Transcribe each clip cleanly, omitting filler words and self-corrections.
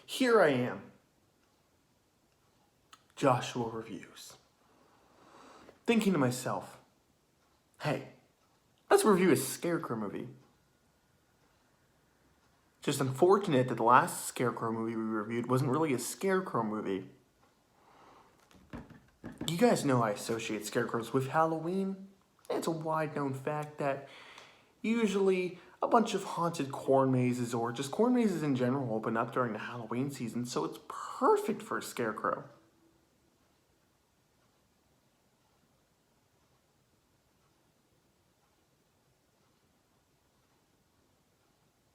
Here I am, Joshua Reviews, thinking to myself, hey, let's review a ScareCrow movie. Just unfortunate that the last ScareCrow movie we reviewed wasn't really a ScareCrow movie. You guys know I associate scarecrows with Halloween. It's a wide-known fact that usually a bunch of haunted corn mazes or just corn mazes in general open up during the Halloween season, so it's perfect for a scarecrow.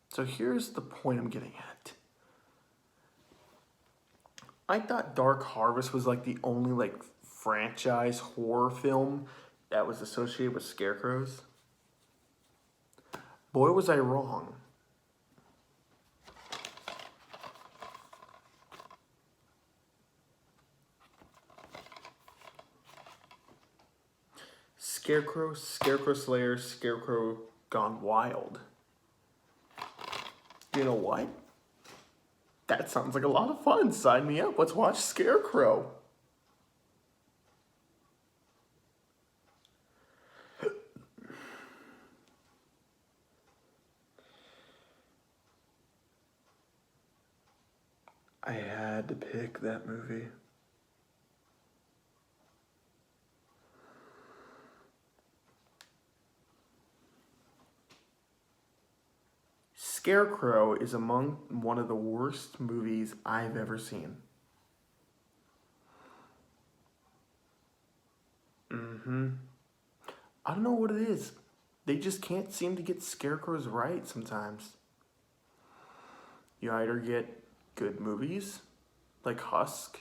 So here's the point I'm getting at. I thought Dark Harvest was like the only franchise horror film that was associated with scarecrows. Boy, was I wrong. ScareCrow, Scarecrow Slayer, ScareCrow Gone Wild. You know what? That sounds like a lot of fun. Sign me up. Let's watch ScareCrow. I had to pick that movie. ScareCrow is among one of the worst movies I've ever seen. I don't know what it is. They just can't seem to get scarecrows right sometimes. You either get good movies like Husk,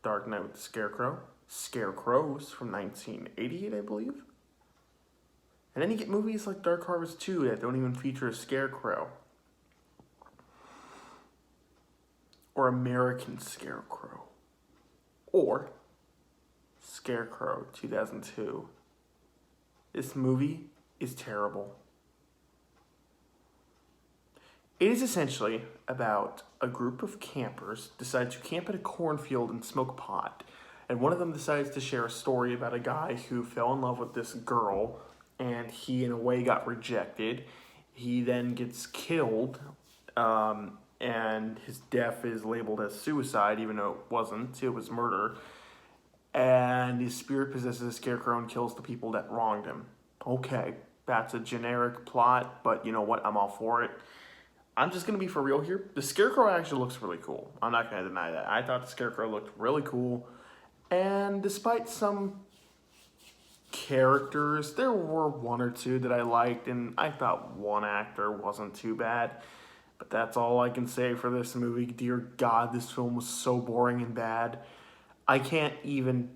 Dark Knight with the Scarecrow, Scarecrows from 1988, I believe. And then you get movies like Dark Harvest 2 that don't even feature a scarecrow. Or American Scarecrow. Or ScareCrow 2002. This movie is terrible. It is essentially about a group of campers decide to camp at a cornfield and smoke pot. And one of them decides to share a story about a guy who fell in love with this girl and he in a way got rejected. He then gets killed and his death is labeled as suicide even though it wasn't, it was murder. And his spirit possesses a scarecrow and kills the people that wronged him. Okay, that's a generic plot, but you know what? I'm all for it. I'm just going to be for real here. The scarecrow actually looks really cool. I'm not going to deny that. I thought the scarecrow looked really cool. And despite some characters, there were one or two that I liked, and I thought one actor wasn't too bad. But that's all I can say for this movie. Dear God, this film was so boring and bad. I can't even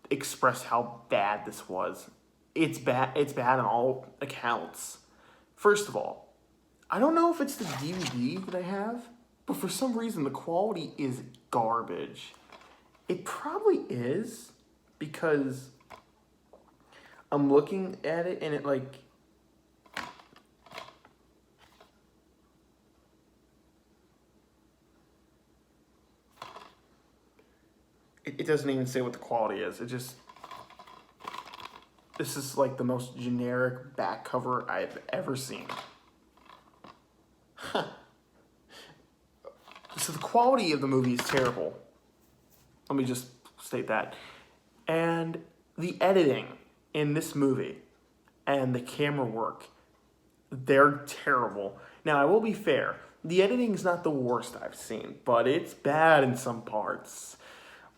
express how bad this was. It's bad. It's bad on all accounts. First of all, I don't know if it's the DVD that I have, but for some reason the quality is garbage. It probably is because I'm looking at it and it doesn't even say what the quality is. This is like the most generic back cover I've ever seen. Huh. So the quality of the movie is terrible. Let me just state that. And the editing in this movie and the camera work, they're terrible. Now, I will be fair. The editing is not the worst I've seen, but it's bad in some parts.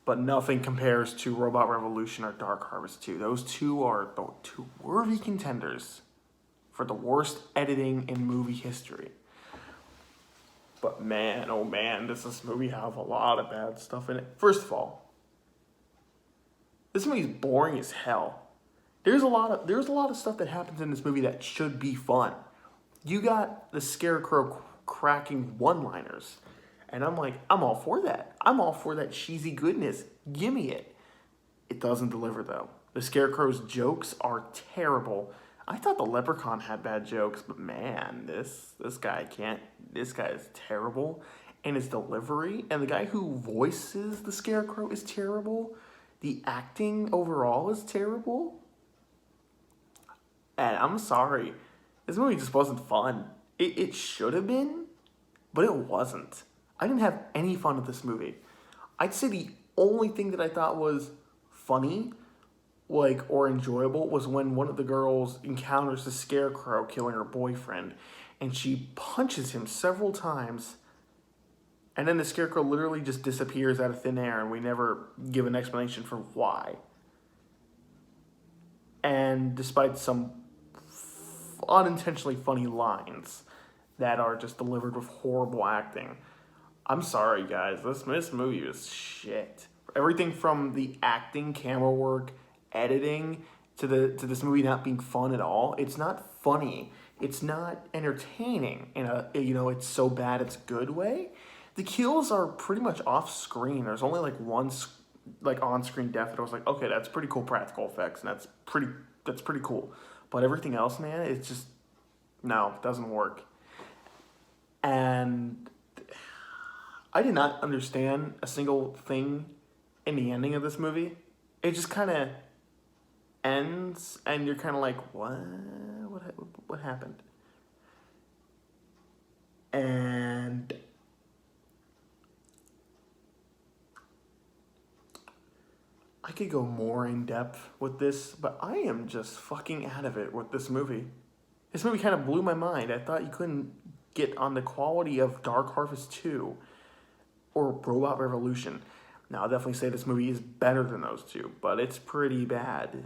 But nothing compares to Robot Revolution or Dark Harvest 2. Those two are the two worthy contenders for the worst editing in movie history. But man, oh man, does this movie have a lot of bad stuff in it. First of all, this movie is boring as hell. There's a lot of stuff that happens in this movie that should be fun. You got the scarecrow cracking one-liners. And I'm like, I'm all for that. I'm all for that cheesy goodness. Give me it. It doesn't deliver, though. The Scarecrow's jokes are terrible. I thought the Leprechaun had bad jokes, but man, this guy can't. This guy is terrible. and his delivery, and the guy who voices the Scarecrow is terrible. The acting overall is terrible. And I'm sorry, this movie just wasn't fun. It should have been, but it wasn't. I didn't have any fun with this movie. I'd say the only thing that I thought was funny, like, or enjoyable, was when one of the girls encounters the Scarecrow killing her boyfriend, and she punches him several times, and then the Scarecrow literally just disappears out of thin air, and we never give an explanation for why. And despite some unintentionally funny lines that are just delivered with horrible acting, I'm sorry, guys. This movie is shit. Everything from the acting, camera work, editing, to this movie not being fun at all. It's not funny. It's not entertaining in a, it's so bad it's good way. The kills are pretty much off screen. There's only like one like on screen death that I was like, okay, that's pretty cool practical effects, and that's pretty cool. But everything else, man, it's just no, it doesn't work. And I did not understand a single thing in the ending of this movie. It just kind of ends, and you're kind of like, what happened? And I could go more in depth with this, but I am just fucking out of it with this movie. This movie kind of blew my mind. I thought you couldn't get on the quality of Dark Harvest 2 or Robot Revolution. Now, I'll definitely say this movie is better than those two, but it's pretty bad.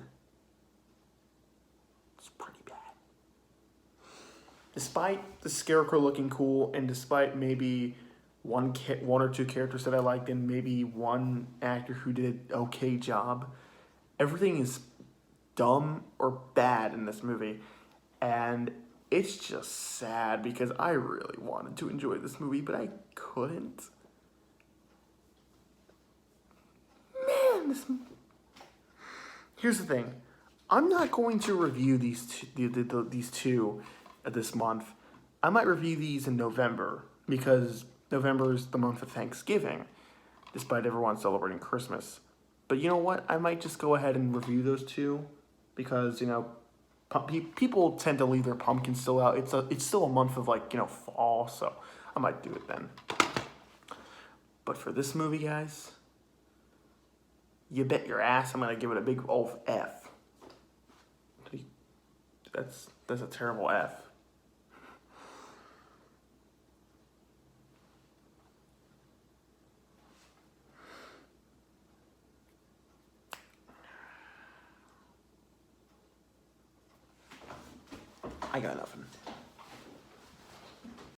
It's pretty bad. Despite the Scarecrow looking cool, and despite maybe one or two characters that I liked, and maybe one actor who did an okay job, everything is dumb or bad in this movie. And it's just sad because I really wanted to enjoy this movie, but I couldn't. Man, here's the thing. I'm not going to review these two this month. I might review these in November, because November is the month of Thanksgiving, despite everyone celebrating Christmas. But you know what? I might just go ahead and review those two, because, people tend to leave their pumpkins still out. It's still a month of, fall, so I might do it then. But for this movie, guys, you bet your ass I'm going to give it a big old F. That's a terrible F. I got nothing.